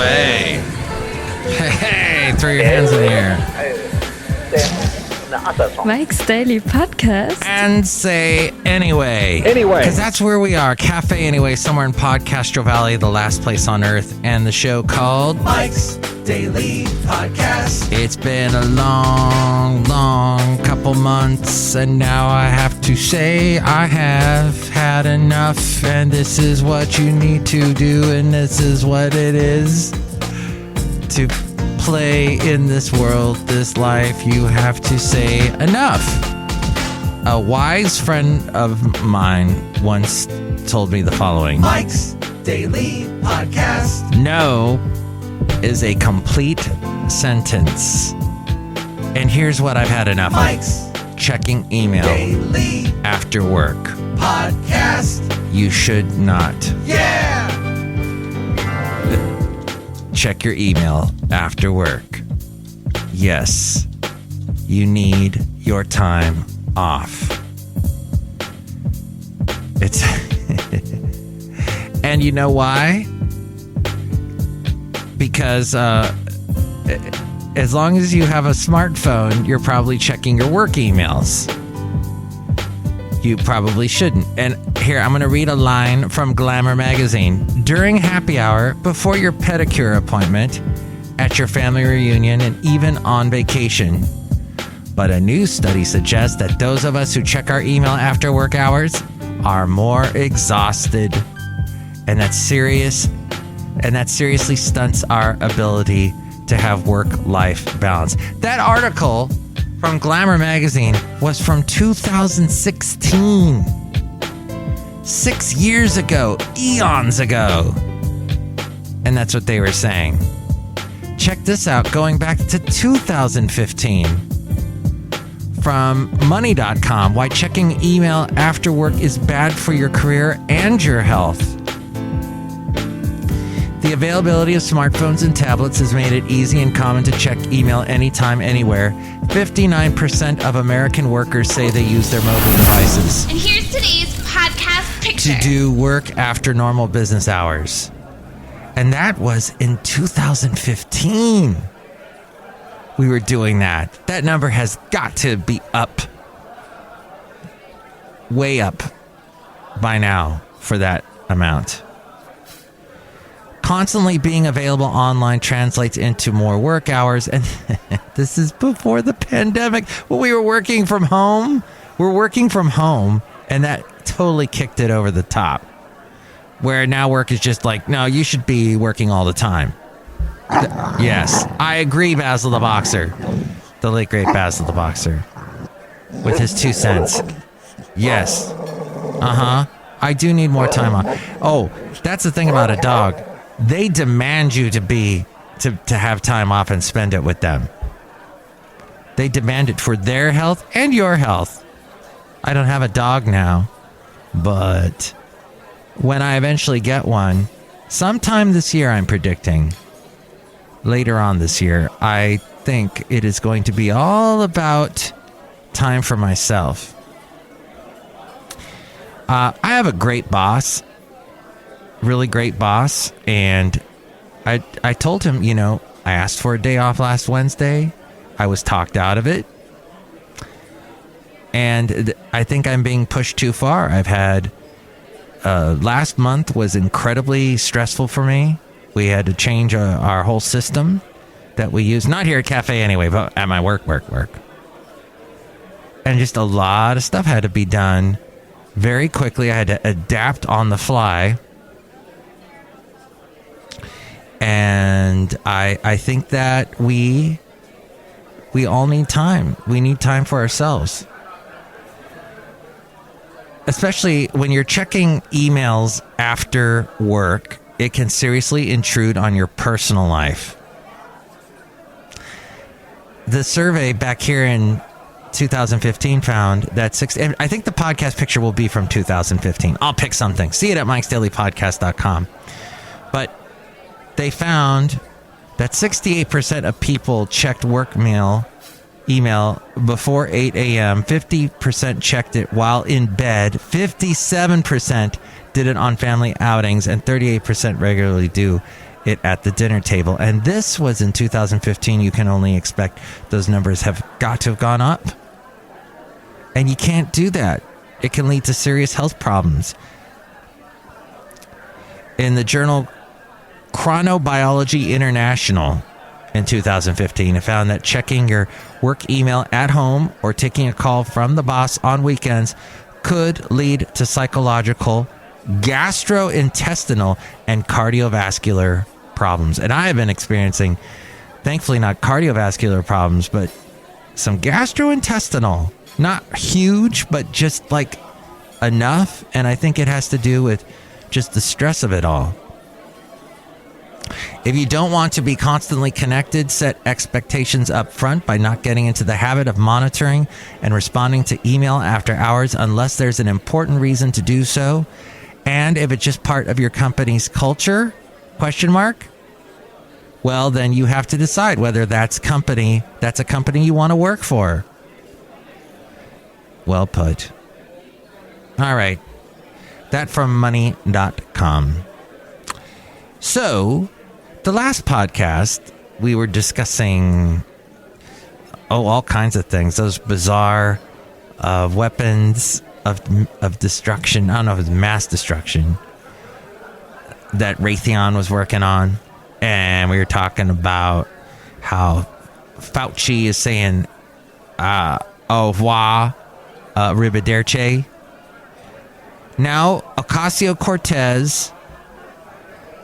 Anyway. Hey, throw your hands in the air. Mike's Daily Podcast. And say anyway. Anyway. Because that's where we are. Cafe Anyway, somewhere in Podcastro Valley, the last place on earth. And the show called Mike's Daily Podcast. It's been a long couple months. And now I have to say I have had enough. And this is what you need to do. And this is what it is to play in this world, this life. You have to say enough. A wise friend of mine once told me the following: Mike's Daily Podcast. No is a complete sentence. And here's what I've had enough Mike's of. Checking email Daily after work. Podcast. You should not. Yeah! Check your email after work. Yes, you need your time off. It's and you know why? Because as long as you have a smartphone, you're probably checking your work emails. You probably shouldn't. And here, I'm going to read a line from Glamour magazine. During happy hour, before your pedicure appointment, at your family reunion, and even on vacation. But a new study suggests that those of us who check our email after work hours are more exhausted. And that seriously stunts our ability to have work-life balance. That article from Glamour magazine was from 2016. 6 years ago, eons ago. And that's what they were saying. Check this out, going back to 2015. From money.com, why checking email after work is bad for your career and your health. The availability of smartphones and tablets has made it easy and common to check email anytime, anywhere. 59% of American workers say they use their mobile devices. And here's today's podcast picture. To do work after normal business hours. And that was in 2015. We were doing that. That number has got to be up. Way up by now for that amount. Constantly being available online translates into more work hours, and this is before the pandemic. When we were working from home, and that totally kicked it over the top. Where now work is just like, no, you should be working all the time. Yes, I agree, Basil the Boxer. The late, great Basil the Boxer. With his 2 cents. Yes. I do need more time on. Oh, that's the thing about a dog. They demand you to have time off and spend it with them. They demand it for their health and your health. I don't have a dog now, but when I eventually get one, sometime this year, I'm predicting, later on this year, I think it is going to be all about time for myself. I have a great boss. Really great boss, and I told him, I asked for a day off last Wednesday. I was talked out of it, and I think I'm being pushed too far. I've had last month was incredibly stressful for me. We had to change our whole system that we use, not here at Cafe Anyway, but at my work, and just a lot of stuff had to be done very quickly. I had to adapt on the fly. And I think that we all need time. We need time for ourselves. Especially when you're checking emails after work, it can seriously intrude on your personal life. The survey back here in 2015 found that I think the podcast picture will be from 2015. I'll pick something. See it at MikesDailyPodcast.com. But they found that 68% of people checked work email before 8 a.m. 50% checked it while in bed. 57% did it on family outings, and 38% regularly do it at the dinner table. And this was in 2015. You can only expect those numbers have got to have gone up. And you can't do that. It can lead to serious health problems. In the journal Chronobiology International in 2015, it found that checking your work email at home or taking a call from the boss on weekends could lead to psychological, gastrointestinal, and cardiovascular problems. And I have been experiencing, thankfully not cardiovascular problems, but some gastrointestinal. Not huge, but just like enough. And I think it has to do with just the stress of it all. If you don't want to be constantly connected, set expectations up front by not getting into the habit of monitoring and responding to email after hours unless there's an important reason to do so. And if it's just part of your company's culture, ? Well, then you have to decide whether that's a company you want to work for. Well put. All right. That from money.com. So, the last podcast, we were discussing, all kinds of things. Those bizarre weapons of destruction. I don't know if it's mass destruction that Raytheon was working on. And we were talking about how Fauci is saying, au revoir, arrivederci. Now, Ocasio-Cortez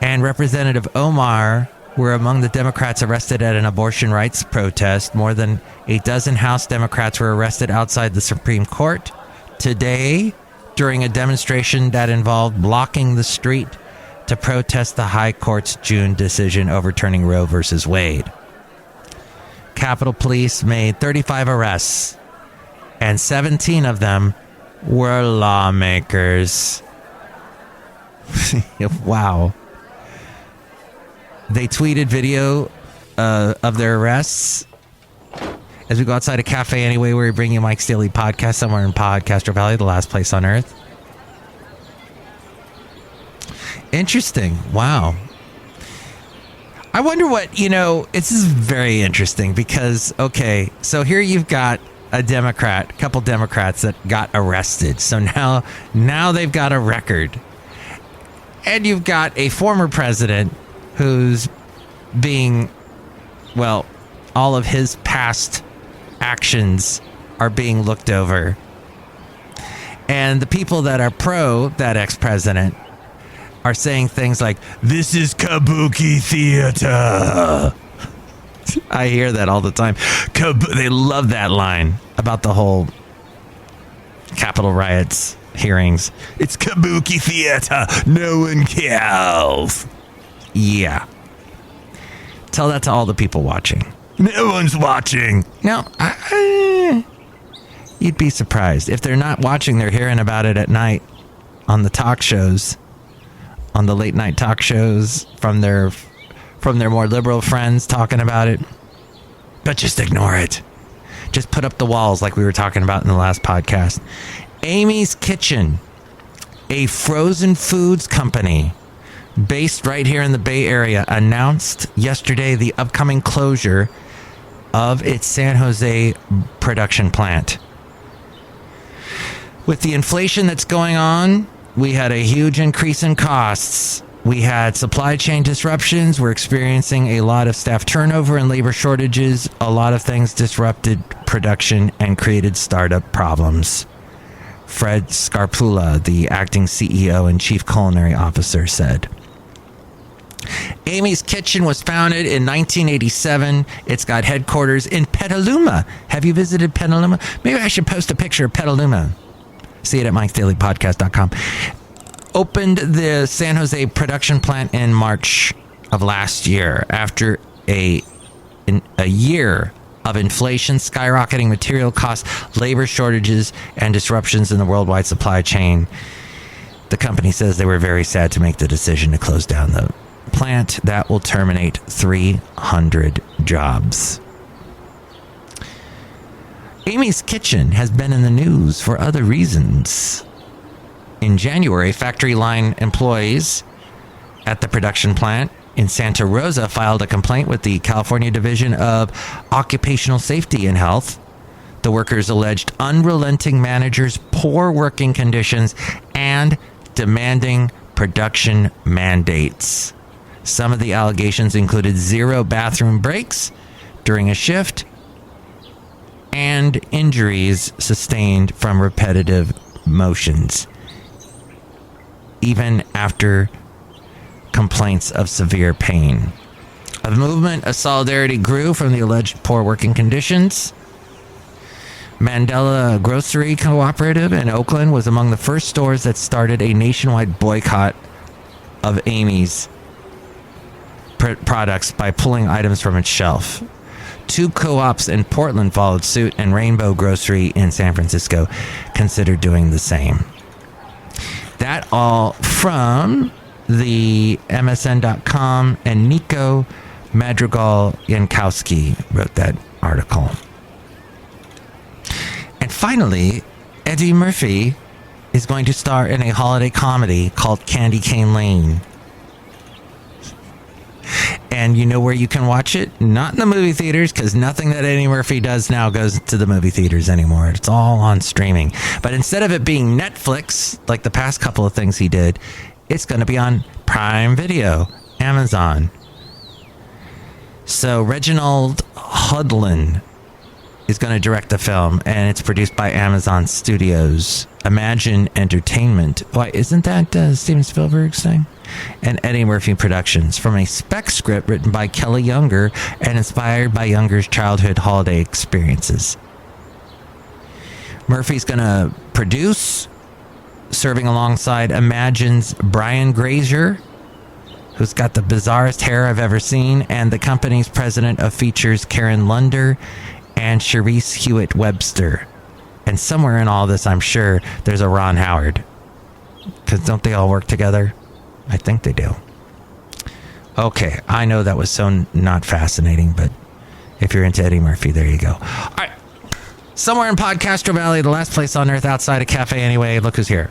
and Representative Omar were among the Democrats arrested at an abortion rights protest. More than a dozen House Democrats were arrested outside the Supreme Court today during a demonstration that involved blocking the street to protest the High Court's June decision overturning Roe versus Wade. Capitol Police made 35 arrests, and 17 of them were lawmakers. Wow. They tweeted video of their arrests. As we go outside a cafe anyway, where we bring you Mike's Daily Podcast somewhere in Podcaster Valley, the last place on earth. Interesting. Wow. I wonder what, this is very interesting because, okay, so here you've got a couple Democrats that got arrested. So now they've got a record. And you've got a former president who's being, all of his past actions are being looked over. And the people that are pro that ex-president are saying things like, this is kabuki theater. I hear that all the time. They love that line about the whole Capitol riots hearings. It's kabuki theater. No one cares. Yeah. Tell that to all the people watching. No one's watching. No, you'd be surprised. If they're not watching, they're hearing about it at night on the talk shows, on the late night talk shows from their more liberal friends talking about it. But just ignore it. Just put up the walls like we were talking about in the last podcast. Amy's Kitchen, a frozen foods company based right here in the Bay Area, announced yesterday the upcoming closure of its San Jose production plant. With the inflation that's going on, we had a huge increase in costs. We had supply chain disruptions. We're experiencing a lot of staff turnover and labor shortages. A lot of things disrupted production and created startup problems. Fred Scarpula, the acting CEO and chief culinary officer, said. Amy's Kitchen was founded in 1987. It's got headquarters in Petaluma. Have you visited Petaluma? Maybe I should post a picture of Petaluma. See it at MikesDailyPodcast.com. Opened the San Jose production plant in March of last year after a year of inflation, skyrocketing material costs, labor shortages, and disruptions in the worldwide supply chain. The company says they were very sad to make the decision to close down the plant that will terminate 300 jobs. Amy's Kitchen has been in the news for other reasons. In January, factory line employees at the production plant in Santa Rosa filed a complaint with the California Division of Occupational Safety and Health. The workers alleged unrelenting managers, poor working conditions, and demanding production mandates. Some of the allegations included 0 bathroom breaks during a shift and injuries sustained from repetitive motions, even after complaints of severe pain. A movement of solidarity grew from the alleged poor working conditions. Mandela Grocery Cooperative in Oakland was among the first stores that started a nationwide boycott of Amy's products by pulling items from its shelf. 2 co-ops in Portland followed suit, and Rainbow Grocery in San Francisco considered doing the same. That all from the MSN.com, and Nico Madrigal-Jankowski wrote that article. And finally, Eddie Murphy is going to star in a holiday comedy called Candy Cane Lane. And you know where you can watch it? Not in the movie theaters, because nothing that Eddie Murphy does now goes to the movie theaters anymore. It's all on streaming. But instead of it being Netflix, like the past couple of things he did, it's going to be on Prime Video, Amazon. So Reginald Hudlin is going to direct the film, and it's produced by Amazon Studios. Imagine Entertainment. Why, isn't that Steven Spielberg's thing? And Eddie Murphy Productions, from a spec script written by Kelly Younger and inspired by Younger's childhood holiday experiences. Murphy's going to produce, serving alongside Imagine's Brian Grazer, who's got the bizarrest hair I've ever seen, and the company's president of features, Karen Lunder, and Charisse Hewitt Webster. And somewhere in all this, I'm sure, there's a Ron Howard. Because don't they all work together? I think they do. Okay, I know that was so not fascinating, but if you're into Eddie Murphy, there you go. All right. Somewhere in Podcastro Valley, the last place on earth outside a cafe anyway. Look who's here.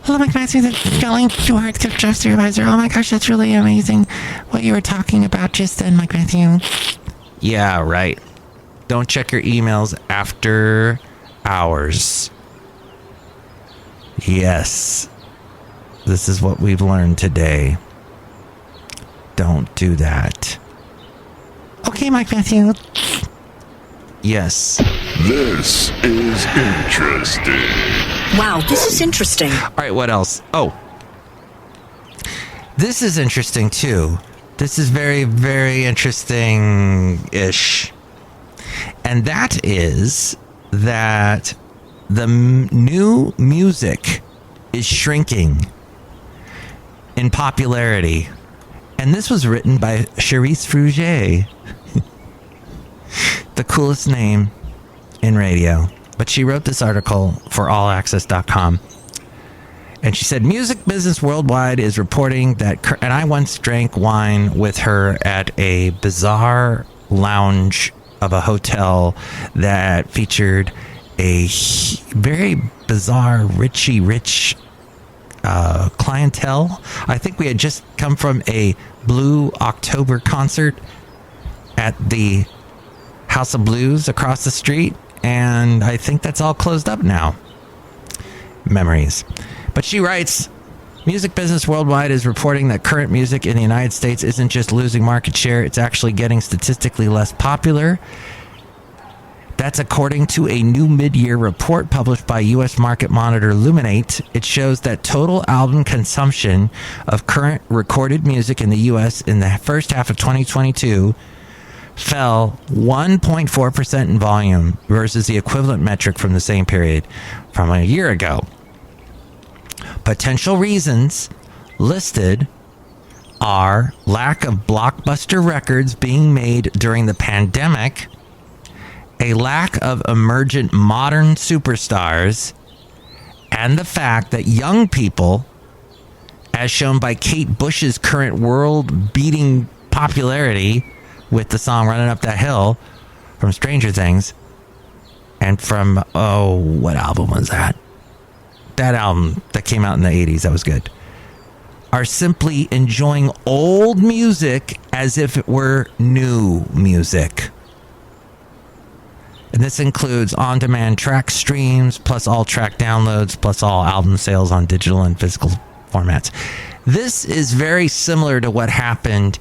Hello, Mike Matthew, the Chely Shoehart gift shop supervisor. Oh my gosh, that's really amazing what you were talking about just then, Mike Matthew. Yeah, right. Don't check your emails after hours. Yes. This is what we've learned today. Don't do that. Okay, Mike Matthew. Yes. This is interesting. Wow, this is interesting. All right, what else? Oh. This is interesting, too. This is very, very interesting-ish. And that is that the new music is shrinking in popularity. And this was written by Charisse Frugier. The coolest name in radio. But she wrote this article for allaccess.com. And she said, Music Business Worldwide is reporting that... And I once drank wine with her at a bizarre lounge of a hotel that featured a very bizarre, rich clientele. I think we had just come from a Blue October concert at the House of Blues across the street, and I think that's all closed up now. Memories. But she writes, Music Business Worldwide is reporting that current music in the United States isn't just losing market share, it's actually getting statistically less popular. That's according to a new mid-year report published by U.S. market monitor Luminate. It shows that total album consumption of current recorded music in the U.S. in the first half of 2022 fell 1.4% in volume versus the equivalent metric from the same period from a year ago. Potential reasons listed are lack of blockbuster records being made during the pandemic, a lack of emergent modern superstars, and the fact that young people, as shown by Kate Bush's current world-beating popularity with the song Running Up That Hill from Stranger Things, and from, what album was that? That album that came out in the 80s, that was good. All are simply enjoying old music as if it were new music. And this includes on-demand track streams, plus all track downloads, plus all album sales on digital and physical formats. This is very similar to what happened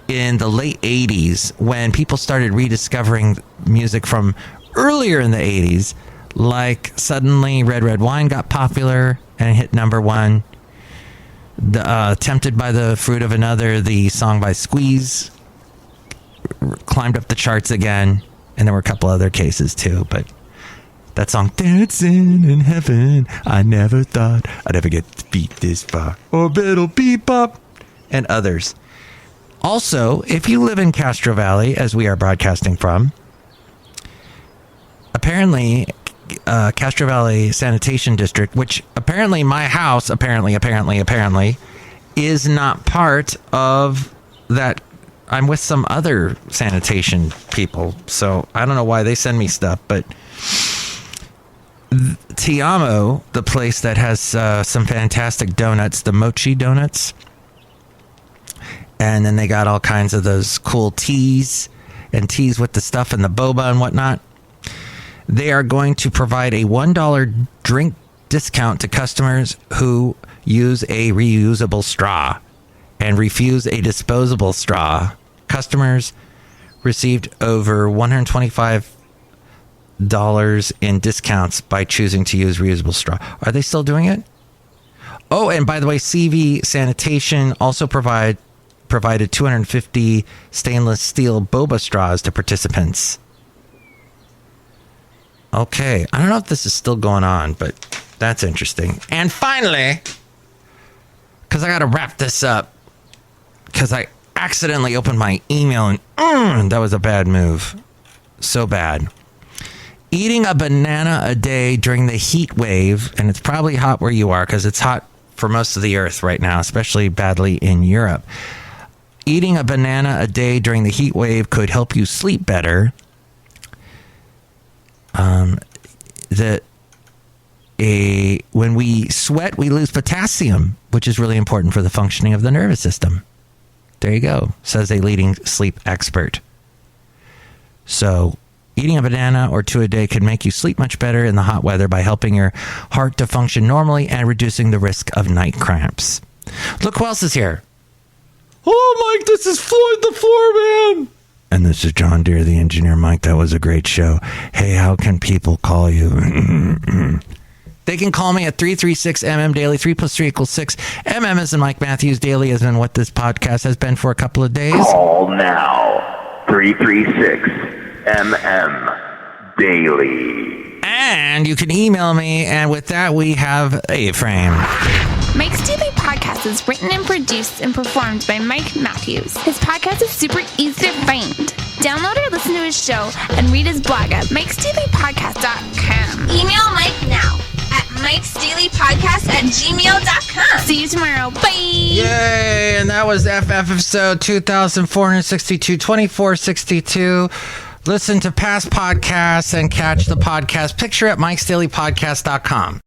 in the late 80s when people started rediscovering music from earlier in the 80s. Like suddenly Red Red Wine got popular and hit number one. Tempted by the Fruit of Another, the song by Squeeze, climbed up the charts again. And there were a couple other cases too, but that song, Dancing in Heaven, I never thought I'd ever get to beat this far. Orbital bebop, and others. Also, if you live in Castro Valley, as we are broadcasting from, apparently Castro Valley Sanitation District, which apparently my house, apparently, is not part of that. I'm with some other sanitation people, so I don't know why they send me stuff, but Ti Amo, the place that has some fantastic donuts, the mochi donuts, and then they got all kinds of those cool teas and teas with the stuff and the boba and whatnot. They are going to provide a $1 drink discount to customers who use a reusable straw and refuse a disposable straw. Customers received over $125 in discounts by choosing to use reusable straw. Are they still doing it? Oh, and by the way, CV Sanitation also provided 250 stainless steel boba straws to participants. Okay, I don't know if this is still going on, but that's interesting. And finally, because I got to wrap this up, because I accidentally opened my email and that was a bad move. So bad. Eating a banana a day during the heat wave, and it's probably hot where you are because it's hot for most of the earth right now, especially badly in Europe. Eating a banana a day during the heat wave could help you sleep better. When we sweat, we lose potassium, which is really important for the functioning of the nervous system. There you go, says a leading sleep expert. So, eating a banana or two a day can make you sleep much better in the hot weather by helping your heart to function normally and reducing the risk of night cramps. Look who else is here. Hello, Mike, this is Floyd the Floorman. And this is John Deere, the engineer. Mike, that was a great show. Hey, how can people call you? They can call me at 336-MM Daily. 3 plus 3 equals 6. MM is in Mike Matthews. Daily is in what this podcast has been for a couple of days. Call now. 336-MM Daily. And you can email me. And with that, we have a frame. Mike's Daily Podcast is written and produced and performed by Mike Matthews. His podcast is super easy to find. Download or listen to his show and read his blog at MikesDailyPodcast.com. Email Mike now at MikesDailyPodcast@gmail.com. See you tomorrow. Bye. Yay! And that was FF episode 2462, 2462. Listen to past podcasts and catch the podcast picture at MikesDailyPodcast.com.